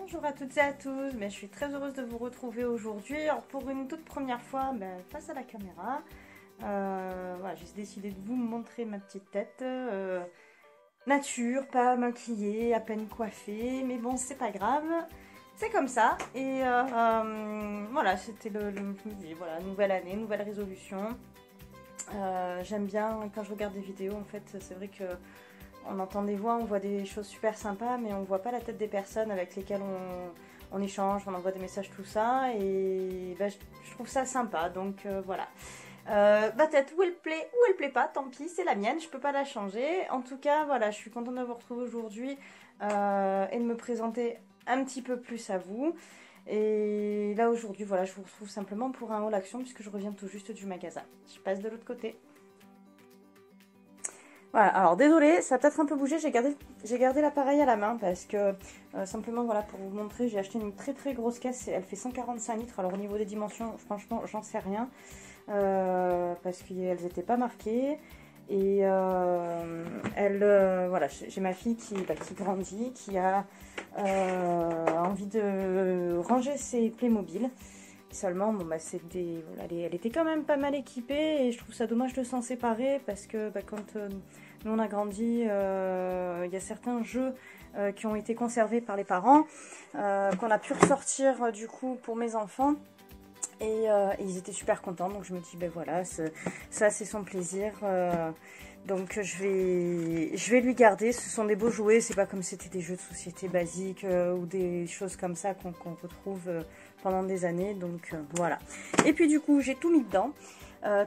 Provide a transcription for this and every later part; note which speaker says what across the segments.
Speaker 1: Bonjour à toutes et à tous, je suis très heureuse de vous retrouver aujourd'hui pour une toute première fois face à la caméra. Voilà, j'ai décidé de vous montrer ma petite tête nature, pas maquillée, à peine coiffée, mais bon c'est pas grave, c'est comme ça. Et voilà, c'était je me dis, voilà, nouvelle année, nouvelle résolution. J'aime bien quand je regarde des vidéos, en fait c'est vrai que on entend des voix, on voit des choses super sympas, mais on voit pas la tête des personnes avec lesquelles on échange, on envoie des messages, tout ça. Et je trouve ça sympa, donc voilà. Ma tête, où elle plaît, ou elle plaît pas, tant pis, c'est la mienne, je peux pas la changer. En tout cas, voilà, je suis contente de vous retrouver aujourd'hui et de me présenter un petit peu plus à vous. Et là aujourd'hui, voilà, je vous retrouve simplement pour un haul action puisque je reviens tout juste du magasin. Je passe de l'autre côté. Voilà, alors désolé, ça a peut-être un peu bougé, j'ai gardé l'appareil à la main parce que simplement voilà, pour vous montrer, j'ai acheté une très très grosse caisse, elle fait 145 litres, alors au niveau des dimensions, franchement j'en sais rien, parce qu'elles n'étaient pas marquées. Et voilà, j'ai ma fille qui grandit, qui a envie de ranger ses Playmobil. Seulement, bon, voilà, elle était quand même pas mal équipée et je trouve ça dommage de s'en séparer parce que quand nous on a grandi, il y a certains jeux qui ont été conservés par les parents, qu'on a pu ressortir du coup pour mes enfants. Et ils étaient super contents, donc je me dis, ben voilà, ça c'est son plaisir. Donc je vais lui garder, ce sont des beaux jouets, c'est pas comme c'était des jeux de société basiques ou des choses comme ça qu'on retrouve pendant des années, donc voilà. Et puis du coup j'ai tout mis dedans,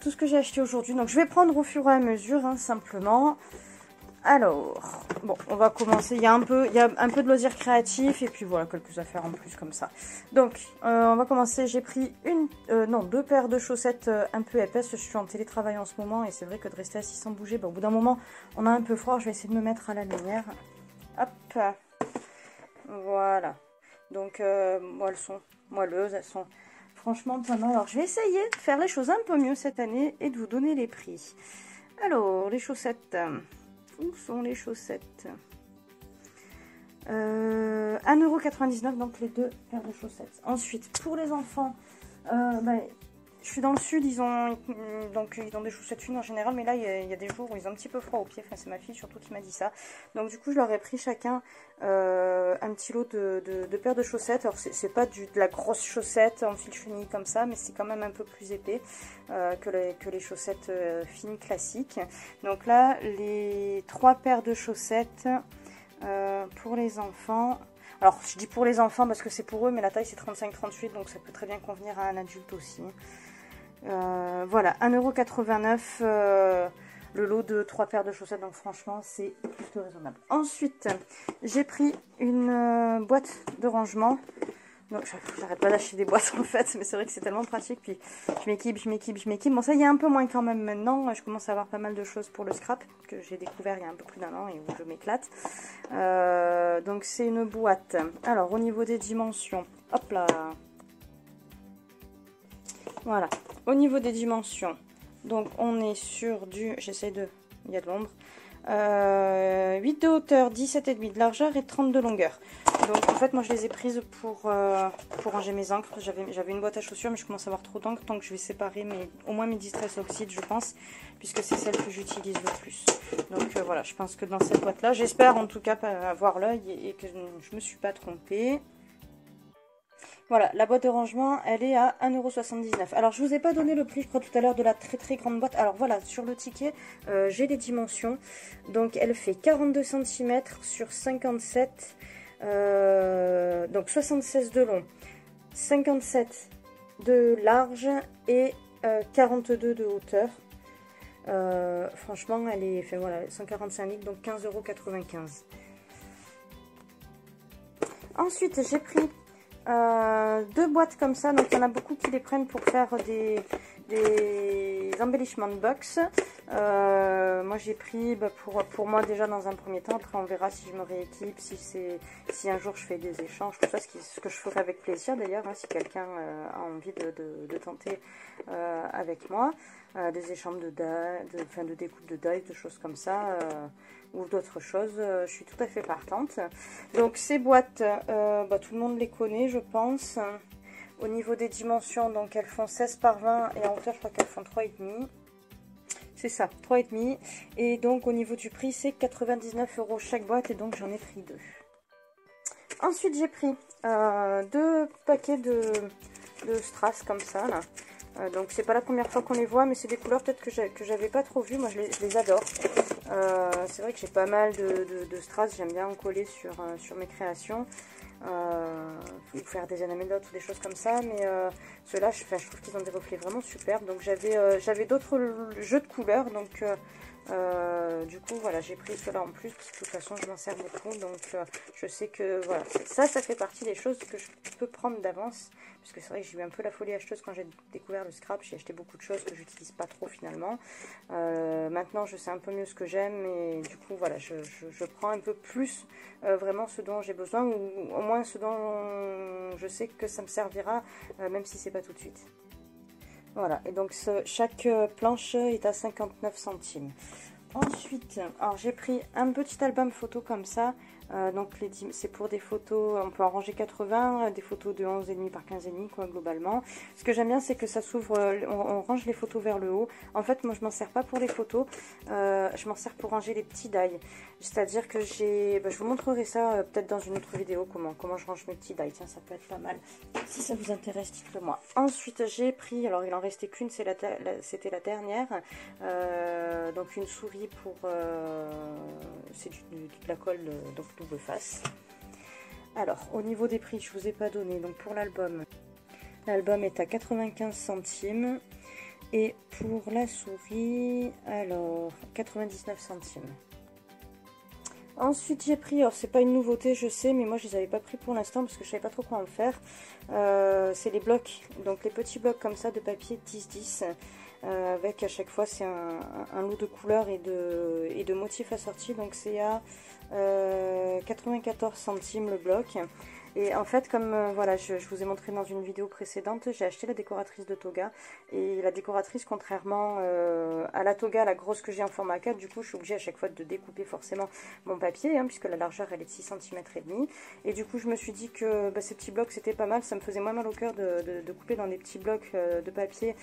Speaker 1: tout ce que j'ai acheté aujourd'hui, donc je vais prendre au fur et à mesure, hein, simplement. Alors, bon, on va commencer, il y a un peu de loisirs créatifs et puis voilà, quelques affaires en plus comme ça. Donc, on va commencer, j'ai pris deux paires de chaussettes un peu épaisses, je suis en télétravail en ce moment et c'est vrai que de rester assis sans bouger, au bout d'un moment, on a un peu froid, je vais essayer de me mettre à la lumière. Hop, voilà. Donc, elles sont moelleuses, elles sont franchement pas mal. Alors, je vais essayer de faire les choses un peu mieux cette année et de vous donner les prix. Alors, les chaussettes... Où sont les chaussettes? 1,99 €, donc les deux paires de chaussettes. Ensuite, pour les enfants, je suis dans le sud, ils ont des chaussettes fines en général, mais là, il y a des jours où ils ont un petit peu froid aux pieds. Enfin, c'est ma fille surtout qui m'a dit ça. Donc, du coup, je leur ai pris chacun un petit lot de paires de chaussettes. Alors, c'est pas de la grosse chaussette en fil chenille comme ça, mais c'est quand même un peu plus épais que les chaussettes fines classiques. Donc là, les 3 paires de chaussettes pour les enfants. Alors, je dis pour les enfants parce que c'est pour eux, mais la taille c'est 35-38, donc ça peut très bien convenir à un adulte aussi. Voilà, 1,89 € le lot de 3 paires de chaussettes, donc franchement c'est plutôt raisonnable. Ensuite, j'ai pris une boîte de rangement. Donc j'arrête pas d'acheter des boîtes en fait, mais c'est vrai que c'est tellement pratique, puis je m'équipe. Bon, ça y est un peu moins quand même maintenant, je commence à avoir pas mal de choses pour le scrap, que j'ai découvert il y a un peu plus d'1 an et où je m'éclate. Donc c'est une boîte. Alors au niveau des dimensions, hop là. Voilà, au niveau des dimensions, donc on est sur du, il y a de l'ombre, 8 de hauteur, 17,5 de largeur et 30 de longueur. Donc en fait moi je les ai prises pour ranger mes encres. J'avais une boîte à chaussures mais je commence à avoir trop d'encre, donc je vais séparer au moins mes Distress Oxide je pense, puisque c'est celle que j'utilise le plus. Donc voilà, je pense que dans cette boîte là, j'espère en tout cas avoir l'œil et que je me suis pas trompée. Voilà, la boîte de rangement, elle est à 1,79 €. Alors, je vous ai pas donné le prix, je crois, tout à l'heure de la très très grande boîte. Alors voilà, sur le ticket, j'ai les dimensions. Donc, elle fait 42 cm sur 57, donc 76 de long, 57 de large et 42 de hauteur. Franchement, elle est fait, voilà, 145 litres, donc 15,95 €. Ensuite, j'ai pris 2 boîtes comme ça, donc il y en a beaucoup qui les prennent pour faire des embellishment box. Moi j'ai pris pour moi déjà dans un premier temps, après on verra si je me rééquipe, si un jour je fais des échanges, tout ça, ce que je ferai avec plaisir d'ailleurs, hein, si quelqu'un a envie de tenter avec moi, des échanges de de découpe de dice, de choses comme ça, ou d'autres choses, je suis tout à fait partante. Donc ces boîtes, tout le monde les connaît je pense. Au niveau des dimensions, donc elles font 16 par 20 et en hauteur je crois qu'elles font 3,5. C'est ça, 3,5. Et donc au niveau du prix, c'est 99 € chaque boîte et donc j'en ai pris 2. Ensuite j'ai pris 2 paquets de strass comme ça là. Donc c'est pas la première fois qu'on les voit, mais c'est des couleurs peut-être que j'avais pas trop vues. Moi je les adore. C'est vrai que j'ai pas mal de strass, j'aime bien en coller sur mes créations. Ou faire des anecdotes ou des choses comme ça, mais ceux-là je trouve qu'ils ont des reflets vraiment superbes. Donc j'avais d'autres jeux de couleurs, donc du coup voilà, j'ai pris ceux-là en plus parce que de toute façon je m'en sers beaucoup, donc je sais que voilà, ça fait partie des choses que je peux prendre d'avance, parce que c'est vrai que j'ai eu un peu la folie acheteuse quand j'ai découvert le scrap. J'ai acheté beaucoup de choses que j'utilise pas trop finalement. Maintenant je sais un peu mieux ce que j'aime, et du coup voilà, je prends un peu plus vraiment ce dont j'ai besoin, ou au moins ce dont je sais que ça me servira, même si c'est pas tout de suite. Voilà, et donc chaque planche est à 59 centimes. Ensuite, alors j'ai pris un petit album photo comme ça. Donc c'est pour des photos, on peut en ranger 80, des photos de 11,5 par 15,5 quoi globalement. Ce que j'aime bien, c'est que ça s'ouvre, on range les photos vers le haut. En fait moi je m'en sers pas pour les photos, je m'en sers pour ranger les petits die. C'est-à-dire que je vous montrerai ça peut-être dans une autre vidéo, comment je range mes petits die. Tiens, ça peut être pas mal. Si ça vous intéresse, dites-le moi. Ensuite j'ai pris, alors il en restait qu'une, c'était la dernière, donc une souris pour, c'est de la colle, donc double face. Alors au niveau des prix, je vous ai pas donné. Donc pour l'album est à 95 centimes et pour la souris, alors 99 centimes. Ensuite j'ai pris, alors c'est pas une nouveauté je sais, mais moi je les avais pas pris pour l'instant parce que je savais pas trop quoi en faire. C'est les blocs, donc les petits blocs comme ça de papier 10-10, avec à chaque fois c'est un lot de couleurs et de motifs assortis. Donc c'est à 94 centimes le bloc. Et en fait, comme voilà, je vous ai montré dans une vidéo précédente, j'ai acheté la décoratrice de toga. Et la décoratrice, contrairement à la toga, la grosse que j'ai en format 4, du coup, je suis obligée à chaque fois de découper forcément mon papier, hein, puisque la largeur, elle est de 6 cm et demi. Et du coup, je me suis dit que ces petits blocs, c'était pas mal. Ça me faisait moins mal au cœur de couper dans des petits blocs de papier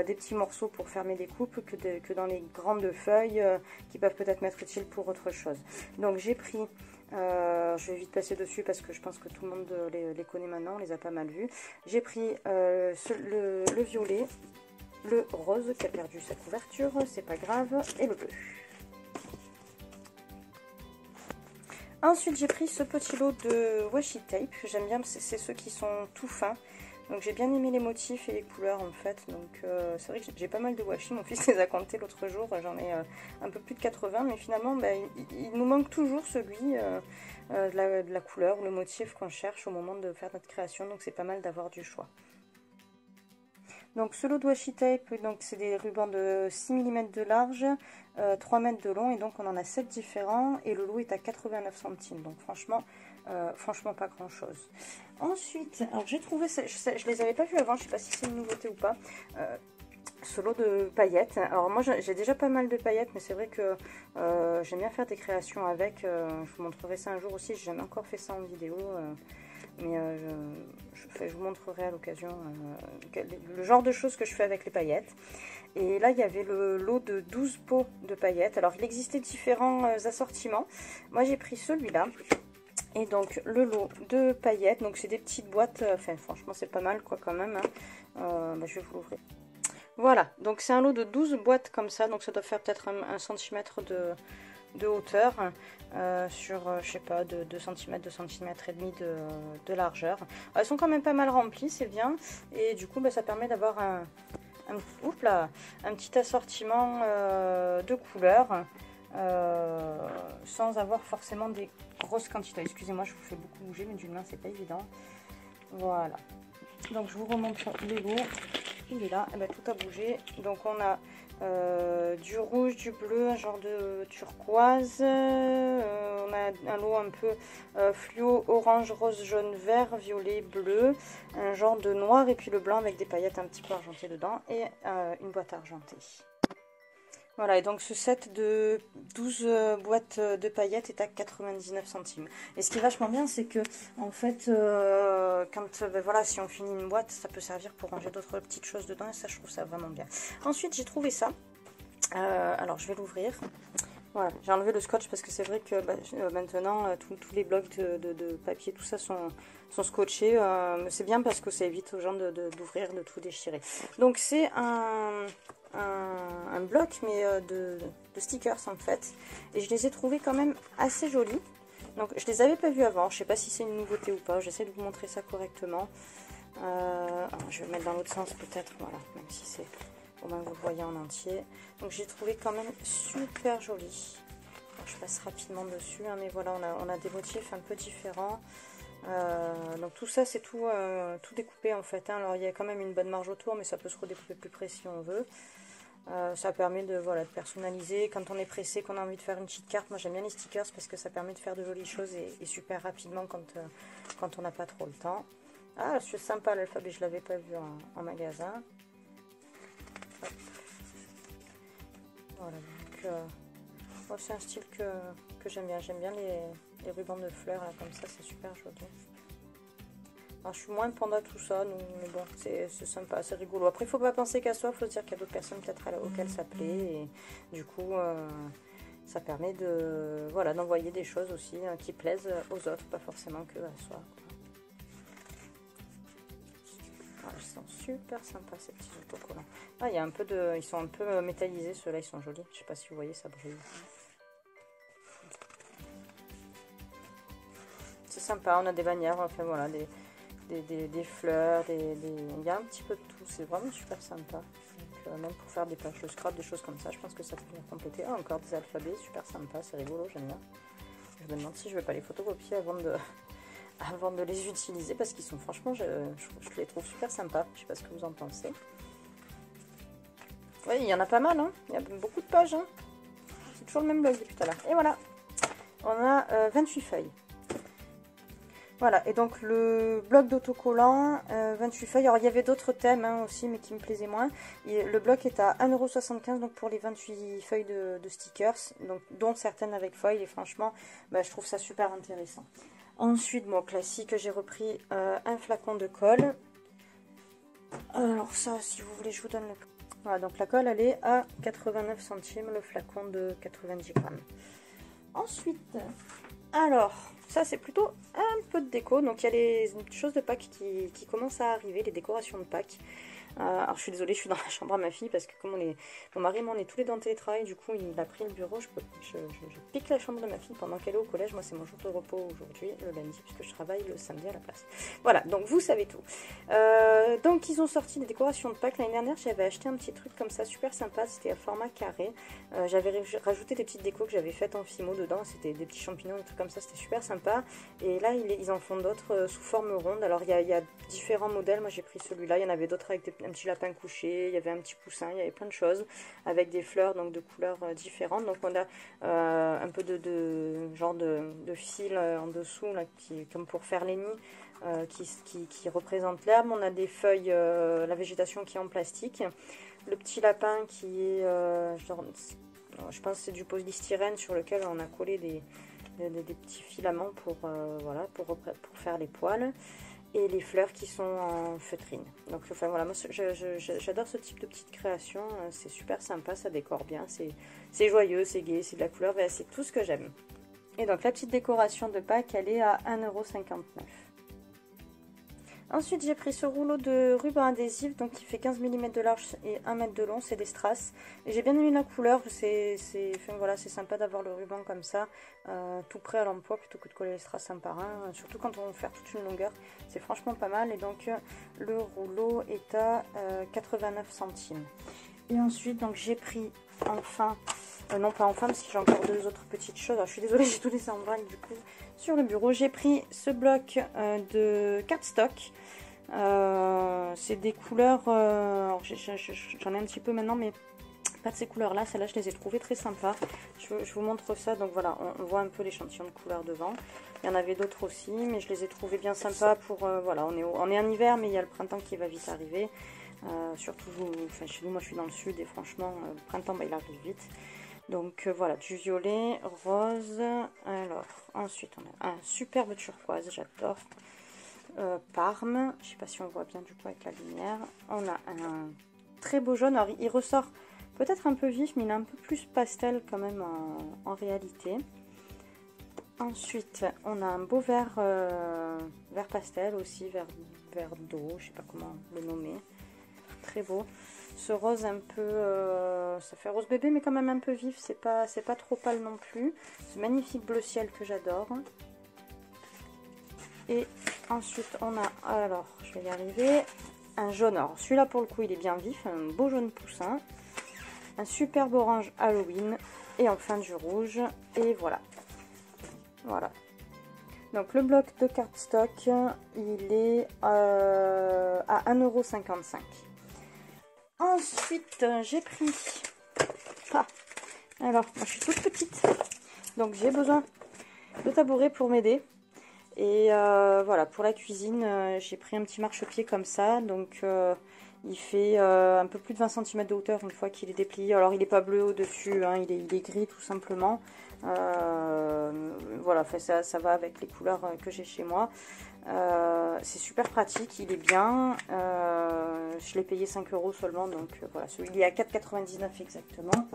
Speaker 1: des petits morceaux pour faire mes découpes que dans les grandes feuilles qui peuvent peut-être m'être utiles pour autre chose. Donc, j'ai pris... je vais vite passer dessus parce que je pense que tout le monde les connaît maintenant, on les a pas mal vus. J'ai pris le violet, le rose qui a perdu sa couverture, c'est pas grave, et le bleu. Ensuite j'ai pris ce petit lot de washi tape, j'aime bien, c'est ceux qui sont tout fins. Donc j'ai bien aimé les motifs et les couleurs en fait, donc c'est vrai que j'ai pas mal de washi, mon fils les a comptés l'autre jour, j'en ai un peu plus de 80, mais finalement il nous manque toujours celui de la couleur ou le motif qu'on cherche au moment de faire notre création, donc c'est pas mal d'avoir du choix. Donc ce lot de washi tape, c'est des rubans de 6 mm de large, 3 mètres de long, et donc on en a 7 différents, et le lot est à 89 centimes, donc franchement pas grand chose. Ensuite, alors j'ai trouvé, je les avais pas vus avant, je sais pas si c'est une nouveauté ou pas, ce lot de paillettes. Alors moi j'ai déjà pas mal de paillettes, mais c'est vrai que j'aime bien faire des créations avec, je vous montrerai ça un jour aussi, j'ai jamais encore fait ça en vidéo, mais je vous montrerai à l'occasion le genre de choses que je fais avec les paillettes. Et là il y avait le lot de 12 pots de paillettes. Alors il existait différents assortiments, moi j'ai pris celui-là. Et donc le lot de paillettes, donc c'est des petites boîtes, enfin franchement c'est pas mal quoi quand même, hein. Je vais vous l'ouvrir. Voilà, donc c'est un lot de 12 boîtes comme ça, donc ça doit faire peut-être 1 cm de hauteur, sur je sais pas, de 2 cm, 2 cm et demi de largeur. Alors, elles sont quand même pas mal remplies, c'est bien, et du coup ça permet d'avoir un petit assortiment de couleurs. Sans avoir forcément des grosses quantités. Excusez-moi, je vous fais beaucoup bouger, mais d'une main c'est pas évident. Voilà, donc je vous remontre le lot. Il est là, et bien, tout a bougé. Donc on a du rouge, du bleu, un genre de turquoise. On a un lot un peu fluo, orange, rose, jaune, vert, violet, bleu. Un genre de noir et puis le blanc avec des paillettes un petit peu argentées dedans. Et une boîte argentée. Voilà, et donc ce set de 12 boîtes de paillettes est à 99 centimes. Et ce qui est vachement bien, c'est que, en fait, ben voilà, si on finit une boîte, ça peut servir pour ranger d'autres petites choses dedans, et ça, je trouve ça vraiment bien. Ensuite, j'ai trouvé ça. Alors, je vais l'ouvrir. Voilà, j'ai enlevé le scotch parce que c'est vrai que maintenant, tous les blocs de papier, tout ça sont scotchés. C'est bien parce que ça évite aux gens d'ouvrir, de tout déchirer. Donc, c'est un bloc mais de stickers en fait, et je les ai trouvés quand même assez jolis. Donc je les avais pas vus avant, je sais pas si c'est une nouveauté ou pas, j'essaie de vous montrer ça correctement. Je vais le mettre dans l'autre sens peut-être, voilà, même si c'est au moins vous le voyez en entier. Donc j'ai trouvé quand même super joli. Alors, je passe rapidement dessus, hein, mais voilà, on a des motifs un peu différents. Donc tout ça c'est tout découpé en fait, hein. Alors il y a quand même une bonne marge autour, mais ça peut se redécouper plus près si on veut. Ça permet de personnaliser quand on est pressé, qu'on a envie de faire une petite carte. Moi j'aime bien les stickers parce que ça permet de faire de jolies choses et super rapidement quand on n'a pas trop le temps. Ah, c'est sympa l'alphabet, je l'avais pas vu en magasin. Hop. Voilà, donc c'est un style que j'aime bien. J'aime bien les rubans de fleurs là, comme ça, c'est super joli. Alors, je suis moins panda tout ça, mais bon, c'est sympa, c'est rigolo. Après, il faut pas penser qu'à soi, il faut se dire qu'il y a d'autres personnes peut-être auxquelles ça plaît. Et du coup, ça permet voilà, d'envoyer des choses aussi qui plaisent aux autres, pas forcément que à soi. Voilà, ils sont super sympas ces petits autocollants. Ah, il y a un peu ils sont un peu métallisés, ceux-là, ils sont jolis. Je sais pas si vous voyez, ça brille. C'est sympa, on a des bannières, enfin voilà, des fleurs, il y a un petit peu de tout, c'est vraiment super sympa. Donc, même pour faire des pages de scrap, des choses comme ça, je pense que ça peut venir compléter. Ah, encore des alphabets, super sympa, c'est rigolo, j'aime bien. Je me demande si je vais pas les photocopier avant de les utiliser, parce qu'ils sont franchement, je les trouve super sympas. Je sais pas ce que vous en pensez. Oui, il y en a pas mal, hein. Il y a beaucoup de pages, hein. C'est toujours le même bloc depuis tout à l'heure. Et voilà, on a 28 feuilles. Voilà, et donc le bloc d'autocollant, 28 feuilles. Alors il y avait d'autres thèmes hein, aussi, mais qui me plaisaient moins. Et le bloc est à 1,75 € donc pour les 28 feuilles de stickers, donc, dont certaines avec foil. Et franchement, bah, je trouve ça super intéressant. Ensuite, bon, classique, j'ai repris un flacon de colle. Alors ça, si vous voulez, je vous donne le... Voilà, donc la colle, elle est à 89 centimes, le flacon de 90 grammes. Ensuite, alors, ça c'est plutôt un peu de déco. Donc il y a les choses de Pâques qui commencent à arriver, les décorations de Pâques. Alors je suis désolée, je suis dans la chambre à ma fille parce que comme mon mari et moi on est tous les deux en télétravail, du coup il a pris le bureau, je pique la chambre de ma fille pendant qu'elle est au collège. Moi c'est mon jour de repos aujourd'hui, le lundi, puisque je travaille le samedi à la place. Voilà, donc vous savez tout. Donc ils ont sorti des décorations de Pâques. L'année dernière j'avais acheté un petit truc comme ça, super sympa, c'était à format carré. J'avais rajouté des petites décos que j'avais faites en fimo dedans, c'était des petits champignons, des trucs comme ça, c'était super sympa. Et là ils en font d'autres sous forme ronde. Alors il y a différents modèles, moi j'ai pris celui-là, il y en avait d'autres avec un petit lapin couché, il y avait un petit poussin, il y avait plein de choses avec des fleurs donc de couleurs différentes. Donc on a un peu genre de fil en dessous là, comme pour faire les nids, qui représente l'herbe. On a des feuilles, la végétation qui est en plastique, le petit lapin qui est genre, je pense que c'est du polystyrène sur lequel on a collé des petits filaments pour faire les poils. Et les fleurs qui sont en feutrine. Donc enfin voilà, moi j'adore ce type de petite création, c'est super sympa, ça décore bien, c'est joyeux, c'est gai, c'est de la couleur, c'est tout ce que j'aime. Et donc la petite décoration de Pâques, elle est à 1,59 €. Ensuite j'ai pris ce rouleau de ruban adhésif donc qui fait 15 mm de large et 1 m de long, c'est des strass. Et j'ai bien aimé la couleur, c'est sympa d'avoir le ruban comme ça, tout prêt à l'emploi plutôt que de coller les strass un par un, surtout quand on veut faire toute une longueur, c'est franchement pas mal. Et donc le rouleau est à 89 centimes. Et ensuite donc j'ai pris enfin, non pas enfin parce que j'ai encore deux autres petites choses, alors je suis désolée j'ai tout laissé en vrac du coup sur le bureau. J'ai pris ce bloc de cardstock, c'est des couleurs, j'en ai un petit peu maintenant mais Pas de ces couleurs là, celles-là je les ai trouvées très sympas. Je vous montre ça, donc voilà, on voit un peu l'échantillon de couleurs devant. Il y en avait d'autres aussi, mais je les ai trouvées bien sympas pour, voilà, on est en hiver, mais il y a le printemps qui va vite arriver. Surtout, enfin, chez nous, moi je suis dans le sud, et franchement, le printemps, bah, il arrive vite. Donc voilà, du violet, rose. Alors, ensuite, on a un superbe turquoise, j'adore. Parme, je sais pas si on voit bien du coup avec la lumière. On a un très beau jaune, alors il ressort peut-être un peu vif, mais il est un peu plus pastel quand même en réalité. Ensuite, on a un beau vert, vert pastel aussi, vert d'eau, je sais pas comment le nommer. Très beau. Ce rose un peu, ça fait rose bébé, mais quand même un peu vif, c'est pas trop pâle non plus. Ce magnifique bleu ciel que j'adore. Et ensuite, on a, alors, je vais y arriver, un jaune. Alors, celui-là, pour le coup, il est bien vif, un beau jaune poussin. Un superbe orange Halloween. Et enfin, du rouge. Et voilà. Voilà. Donc, le bloc de cardstock, il est à 1,55 €. Ensuite, j'ai pris... Ah, alors, moi, je suis toute petite. Donc, j'ai besoin de tabourets pour m'aider. Et voilà, pour la cuisine, j'ai pris un petit marchepied comme ça. Donc, il fait un peu plus de 20 cm de hauteur une fois qu'il est déplié. Alors, il n'est pas bleu au-dessus, hein, il est gris tout simplement. Voilà, ça va avec les couleurs que j'ai chez moi. C'est super pratique, il est bien. Je l'ai payé 5 € seulement. Donc, voilà, celui-là il est à 4,99 € exactement.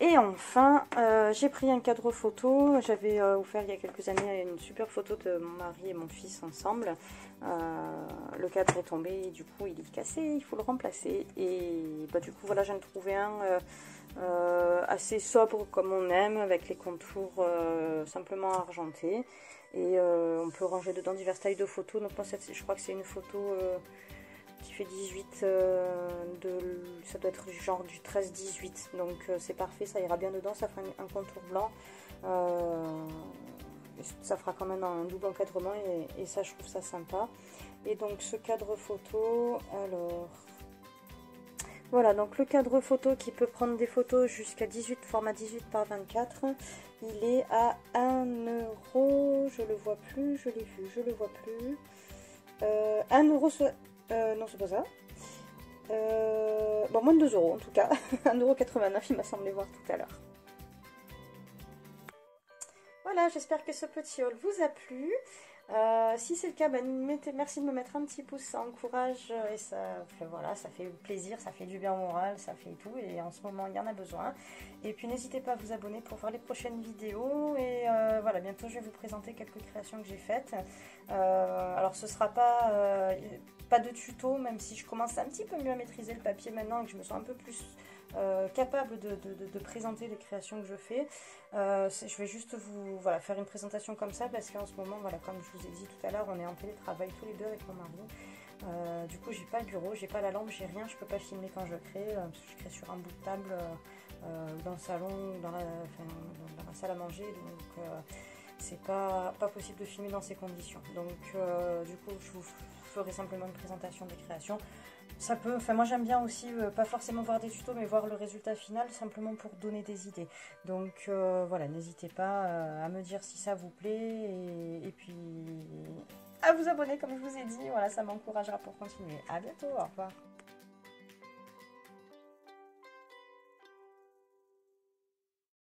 Speaker 1: Et enfin, j'ai pris un cadre photo. J'avais offert il y a quelques années une super photo de mon mari et mon fils ensemble. Le cadre est tombé et du coup il est cassé, il faut le remplacer. Et bah, du coup voilà, j'en ai trouvé un assez sobre comme on aime, avec les contours simplement argentés. Et on peut ranger dedans diverses tailles de photos. Donc moi je crois que c'est une photo... qui fait 18, ça doit être genre du 13-18, donc c'est parfait, ça ira bien dedans, ça fera un contour blanc, ça fera quand même un double encadrement et ça je trouve ça sympa. Et donc ce cadre photo, alors voilà, donc le cadre photo qui peut prendre des photos jusqu'à 18, format 18 par 24, il est à 1 €, je le vois plus, je l'ai vu, je le vois plus, 1 €. Non, c'est pas ça. Bon, moins de 2 € en tout cas. 1,89 € il m'a semblé voir tout à l'heure. Voilà, j'espère que ce petit haul vous a plu. Si c'est le cas, merci de me mettre un petit pouce, ça encourage et ça fait, voilà, ça fait plaisir, ça fait du bien au moral, ça fait tout et en ce moment il y en a besoin. Et puis n'hésitez pas à vous abonner pour voir les prochaines vidéos et voilà, bientôt je vais vous présenter quelques créations que j'ai faites. Alors ce sera pas de tuto, même si je commence un petit peu mieux à maîtriser le papier maintenant et que je me sens un peu plus capable de présenter les créations que je fais. Je vais juste vous faire une présentation comme ça parce qu'en ce moment, voilà, comme je vous ai dit tout à l'heure, on est en télétravail tous les deux avec mon mari. Du coup, j'ai pas le bureau, j'ai pas la lampe, j'ai rien, je peux pas filmer quand je crée, parce que je crée sur un bout de table dans le salon, dans la salle à manger, donc c'est pas possible de filmer dans ces conditions. Donc du coup, je vous ferai simplement une présentation des créations. Ça peut, moi j'aime bien aussi, pas forcément voir des tutos, mais voir le résultat final, simplement pour donner des idées. Donc voilà, n'hésitez pas à me dire si ça vous plaît, et puis à vous abonner comme je vous ai dit, voilà, ça m'encouragera pour continuer. À bientôt, au revoir.